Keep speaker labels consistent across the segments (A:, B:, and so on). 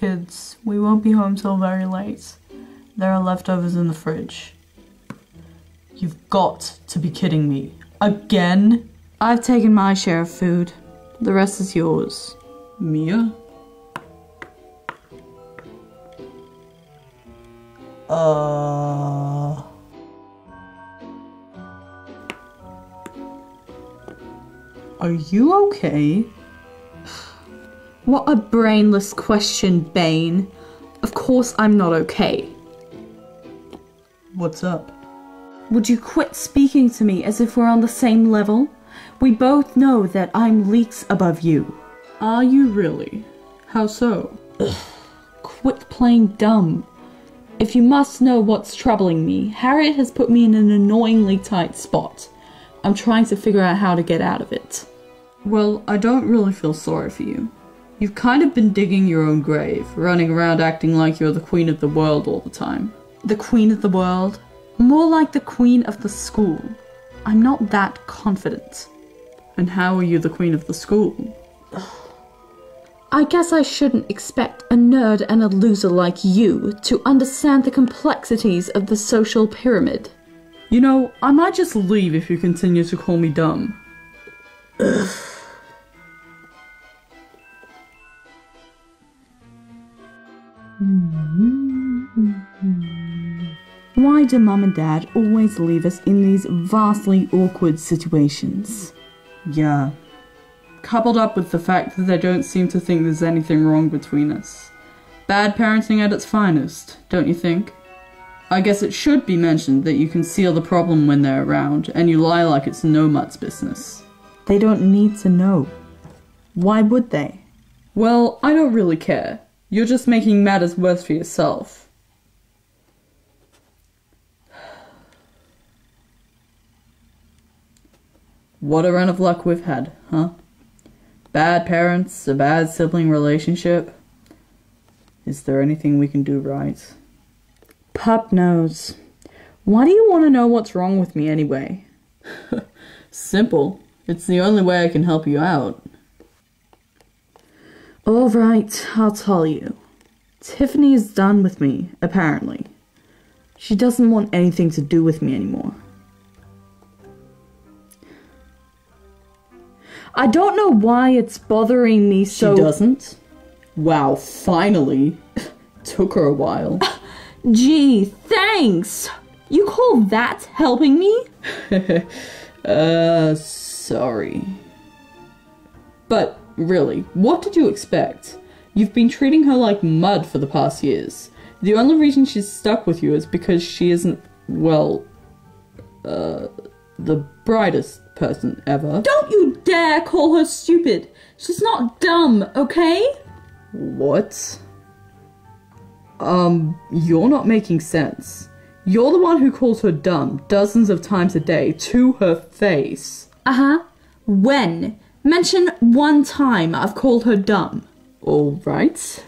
A: Kids, we won't be home till very late. There are leftovers in the fridge. You've got to be kidding me. Again? I've taken my share of food. The rest is yours. Mia? Are you okay? What a brainless question, Bane. Of course I'm not okay. What's up? Would you quit speaking to me as if we're on the same level? We both know that I'm leagues above you. Are you really? How so? Ugh. Quit playing dumb. If you must know what's troubling me, Harriet has put me in an annoyingly tight spot. I'm trying to figure out how to get out of it. Well, I don't really feel sorry for you. You've kind of been digging your own grave, running around acting like you're the queen of the world all the time. The queen of the world? More like the queen of the school. I'm not that confident. And how are you the queen of the school? I guess I shouldn't expect a nerd and a loser like you to understand the complexities of the social pyramid. You know, I might just leave if you continue to call me dumb. Ugh. Why do Mum and Dad always leave us in these vastly awkward situations? Yeah. Coupled up with the fact that they don't seem to think there's anything wrong between us. Bad parenting at its finest, don't you think? I guess it should be mentioned that you conceal the problem when they're around, and you lie like it's no mutt's business. They don't need to know. Why would they? Well, I don't really care. You're just making matters worse for yourself. What a run of luck we've had, huh? Bad parents, a bad sibling relationship. Is there anything we can do right? Pup knows. Why do you want to know what's wrong with me anyway? Simple. It's the only way I can help you out. Alright, I'll tell you. Tiffany is done with me, apparently. She doesn't want anything to do with me anymore. I don't know why it's bothering me so— She doesn't? Wow, finally. Took her a while. Gee, thanks! You call that helping me? Sorry. But, really, what did you expect? You've been treating her like mud for the past years. The only reason she's stuck with you is because she isn't, well, the brightest person ever. Don't you dare call her stupid! She's not dumb, okay? What? You're not making sense. You're the one who calls her dumb dozens of times a day to her face. Uh-huh. When? Mention one time I've called her dumb. Alright.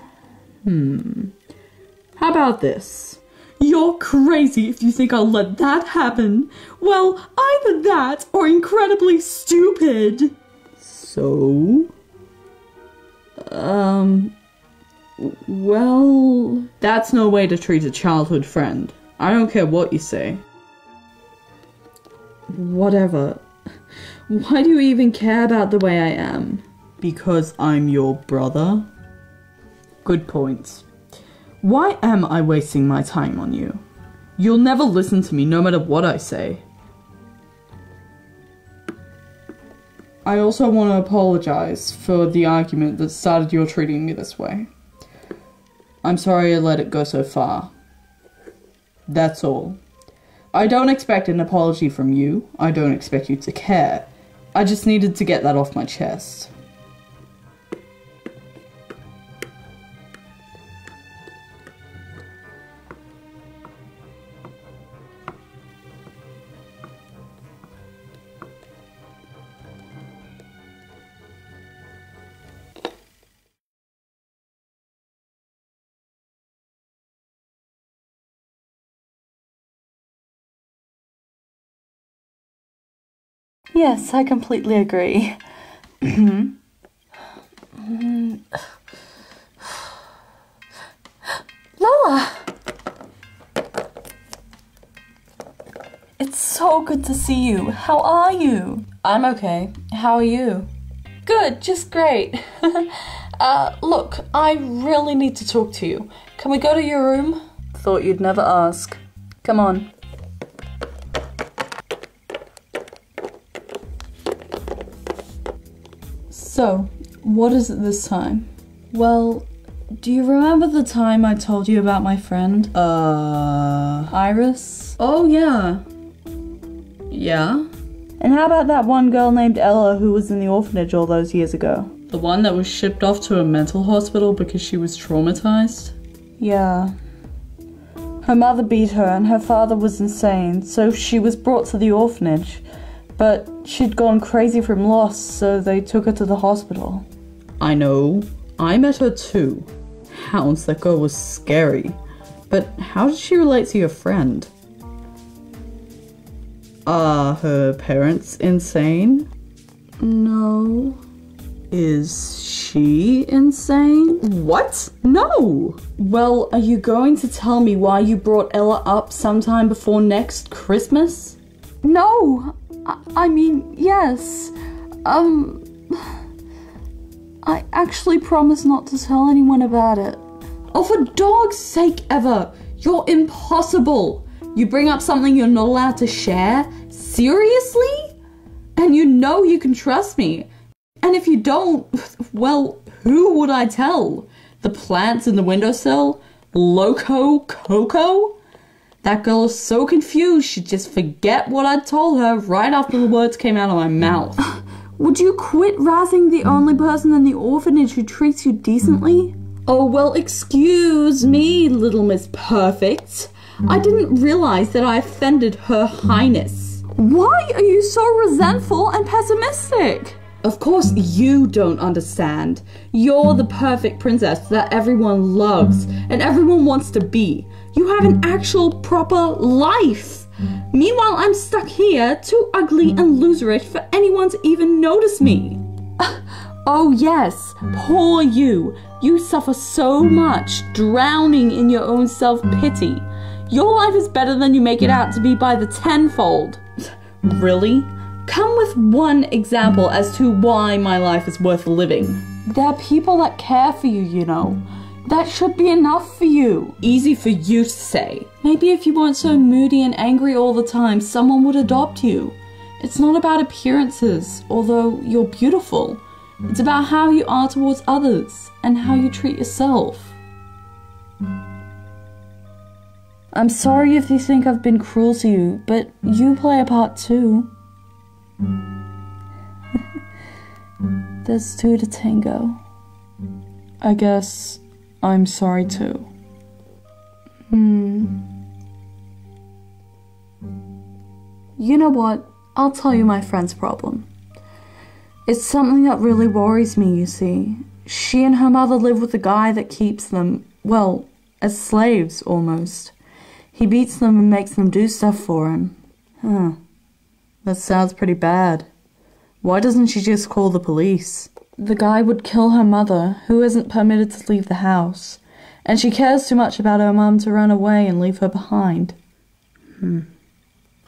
A: How about this? You're crazy if you think I'll let that happen. Well, either that or incredibly stupid. So? Well, that's no way to treat a childhood friend. I don't care what you say. Whatever. Why do you even care about the way I am? Because I'm your brother? Good point. Why am I wasting my time on you? You'll never listen to me no matter what I say. I also want to apologize for the argument that started your treating me this way. I'm sorry I let it go so far. That's all. I don't expect an apology from you. I don't expect you to care. I just needed to get that off my chest. Yes, I completely agree. Lola! It's so good to see you. How are you? I'm okay. How are you? Good, just great. Look, I really need to talk to you. Can we go to your room? Thought you'd never ask. Come on. So, what is it this time? Well, do you remember the time I told you about my friend? Iris? Oh, yeah. Yeah? And how about that one girl named Ella who was in the orphanage all those years ago? The one that was shipped off to a mental hospital because she was traumatized? Yeah. Her mother beat her and her father was insane, so she was brought to the orphanage. But she'd gone crazy from loss, so they took her to the hospital. I know. I met her too. Hounds, that girl was scary. But how did she relate to your friend? Are her parents insane? No. Is she insane? What? No! Well, are you going to tell me why you brought Ella up sometime before next Christmas? No! I mean, yes. I actually promised not to tell anyone about it. Oh, for dog's sake, Eva! You're impossible! You bring up something you're not allowed to share? Seriously? And you know you can trust me. And if you don't, well, who would I tell? The plants in the windowsill? Loco Coco? That girl is so confused she'd just forget what I'd told her right after the words came out of my mouth. Would you quit razzing the only person in the orphanage who treats you decently? Oh, well, excuse me, Little Miss Perfect. I didn't realize that I offended Her Highness. Why are you so resentful and pessimistic? Of course you don't understand. You're the perfect princess that everyone loves and everyone wants to be. You have an actual proper life. Meanwhile, I'm stuck here, too ugly and loserish for anyone to even notice me. Oh yes, poor you. You suffer so much, drowning in your own self-pity. Your life is better than you make it out to be by the tenfold. Really? Come with one example as to why my life is worth living. There are people that care for you, you know. That should be enough for you. Easy for you to say. Maybe if you weren't so moody and angry all the time, someone would adopt you. It's not about appearances, although you're beautiful. It's about how you are towards others and how you treat yourself. I'm sorry if you think I've been cruel to you, but you play a part too. There's two to tango. I guess I'm sorry too. You know what? I'll tell you my friend's problem. It's something that really worries me, you see. She and her mother live with a guy that keeps them, well, as slaves almost. He beats them and makes them do stuff for him. That sounds pretty bad. Why doesn't she just call the police? The guy would kill her mother, who isn't permitted to leave the house, and she cares too much about her mum to run away and leave her behind.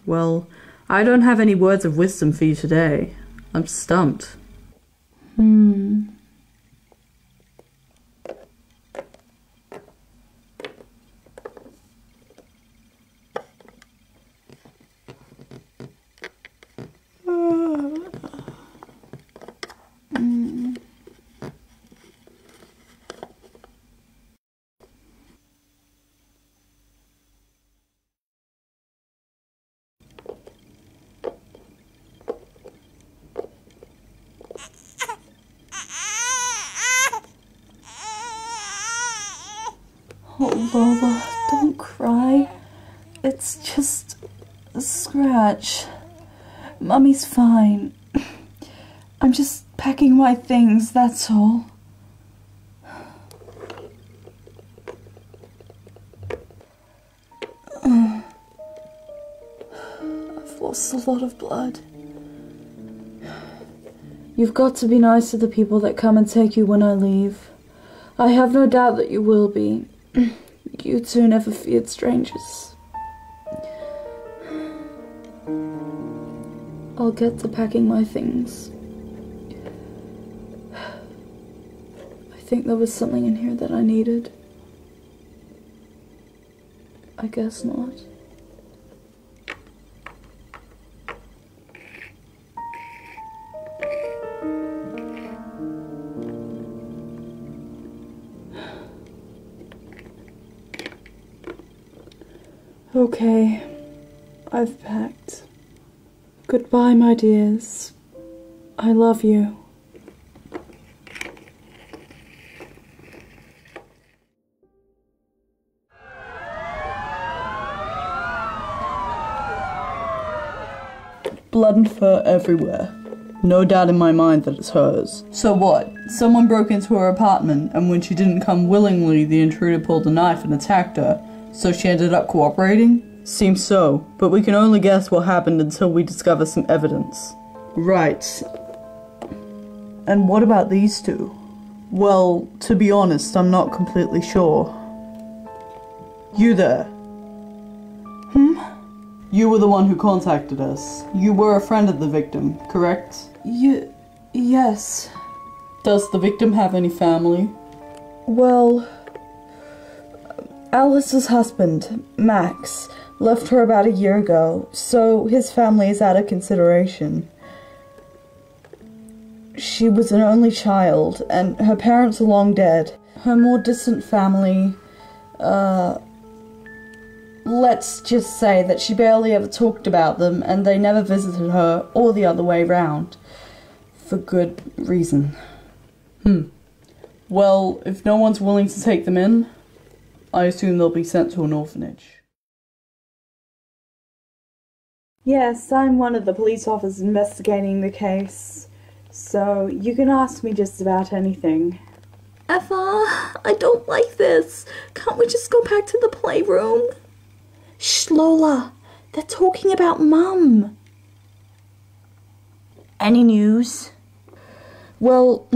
A: Well, I don't have any words of wisdom for you today. I'm stumped. Oh, Lola, don't cry. It's just a scratch. Mummy's fine. I'm just packing my things, that's all. I've lost a lot of blood. You've got to be nice to the people that come and take you when I leave. I have no doubt that you will be. You two never feared strangers. I'll get to packing my things. I think there was something in here that I needed. I guess not. Okay, I've packed. Goodbye, my dears. I love you.
B: Blood and fur everywhere. No doubt in my mind that it's hers. So what? Someone broke into her apartment, and when she didn't come willingly, the intruder pulled a knife and attacked her. So she ended up cooperating? Seems so, but we can only guess what happened until we discover some evidence. Right. And what about these two? Well, to be honest, I'm not completely sure. You there. You were the one who contacted us. You were a friend of the victim, correct?
A: Yes.
B: Does the victim have any family?
A: Well, Alice's husband, Max, left her about a year ago, so his family is out of consideration. She was an only child, and her parents are long dead. Her more distant family, let's just say that she barely ever talked about them, and they never visited her, or the other way round. For good reason.
B: Well, if no one's willing to take them in, I assume they'll be sent to an orphanage.
A: Yes, I'm one of the police officers investigating the case, so you can ask me just about anything. Eva, I don't like this. Can't we just go back to the playroom? Shh, Lola, they're talking about Mum. Any news? Well,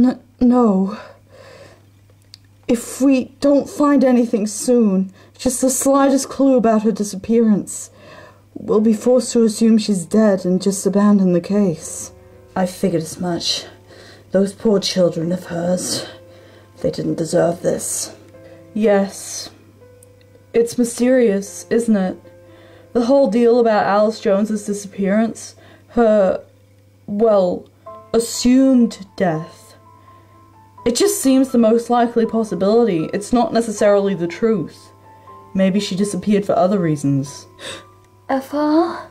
A: no. If we don't find anything soon, just the slightest clue about her disappearance, we'll be forced to assume she's dead and just abandon the case. I figured as much. Those poor children of hers, they didn't deserve this.
B: Yes. It's mysterious, isn't it? The whole deal about Alice Jones's disappearance, her, well, assumed death. It just seems the most likely possibility. It's not necessarily the truth. Maybe she disappeared for other reasons.
A: Eva?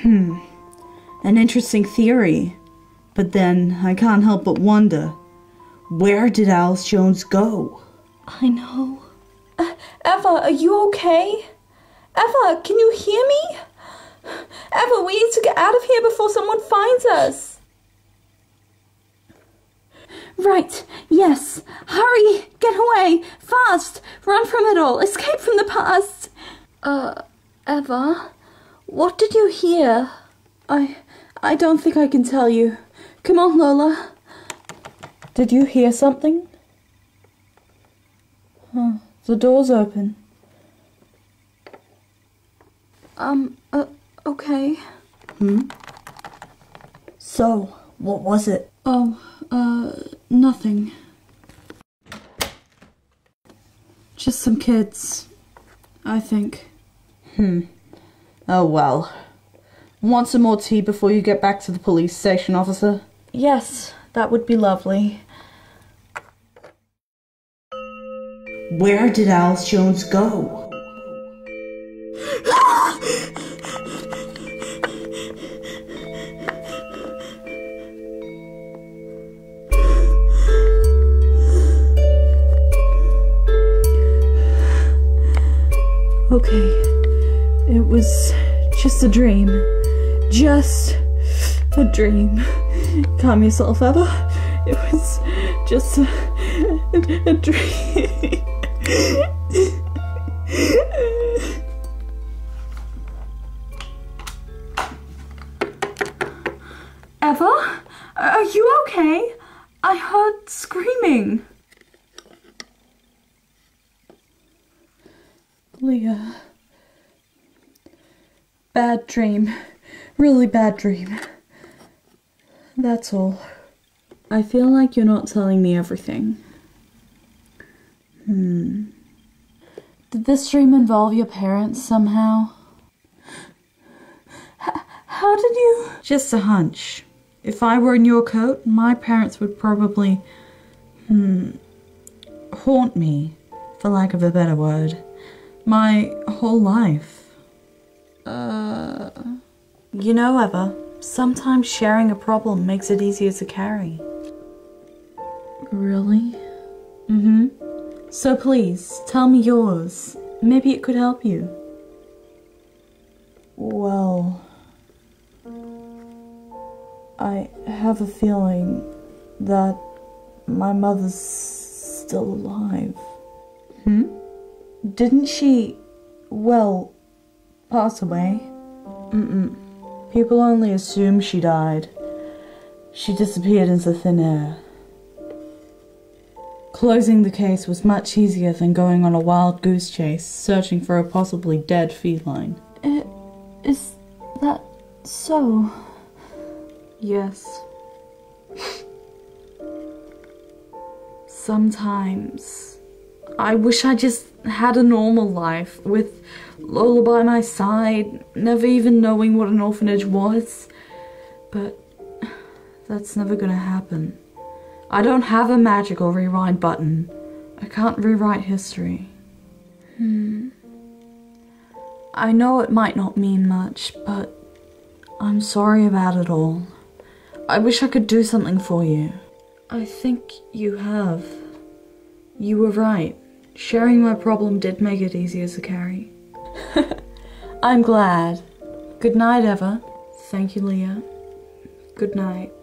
B: An interesting theory. But then, I can't help but wonder, where did Alice Jones go?
A: I know. Eva, are you okay? Eva, can you hear me? Eva, we need to get out of here before someone finds us. Right, yes. Hurry, get away, fast. Run from it all, escape from the past. Eva, what did you hear? I don't think I can tell you. Come on, Lola.
B: Did you hear something? The door's open.
A: Okay.
B: So, what was it?
A: Nothing.
B: Just some kids, I think. Oh well. Want some more tea before you get back to the police station, officer?
A: Yes, that would be lovely.
B: Where did Alice Jones go?
A: Okay, it was just a dream. Just a dream. Calm yourself, Eva. It was just a dream. Eva? Are you okay? I heard screaming. Leah. Bad dream. Really bad dream. That's all. I feel like you're not telling me everything. Did this dream involve your parents somehow? How did you... Just a hunch. If I were in your coat, my parents would probably... haunt me, for lack of a better word. My whole life. You know, Eva, sometimes sharing a problem makes it easier to carry. Really? So please, tell me yours. Maybe it could help you. Well... I have a feeling that my mother's still alive. Didn't she, well, pass away? People only assume she died. She disappeared into thin air. Closing the case was much easier than going on a wild goose chase, searching for a possibly dead feline. Is that so? Yes. Sometimes I wish I just had a normal life, with Lola by my side, never even knowing what an orphanage was. But that's never gonna happen. I don't have a magical rewind button. I can't rewrite history. I know it might not mean much, but I'm sorry about it all. I wish I could do something for you. I think you have. You were right. Sharing my problem did make it easier to carry. I'm glad. Good night, Eva. Thank you, Leah. Good night.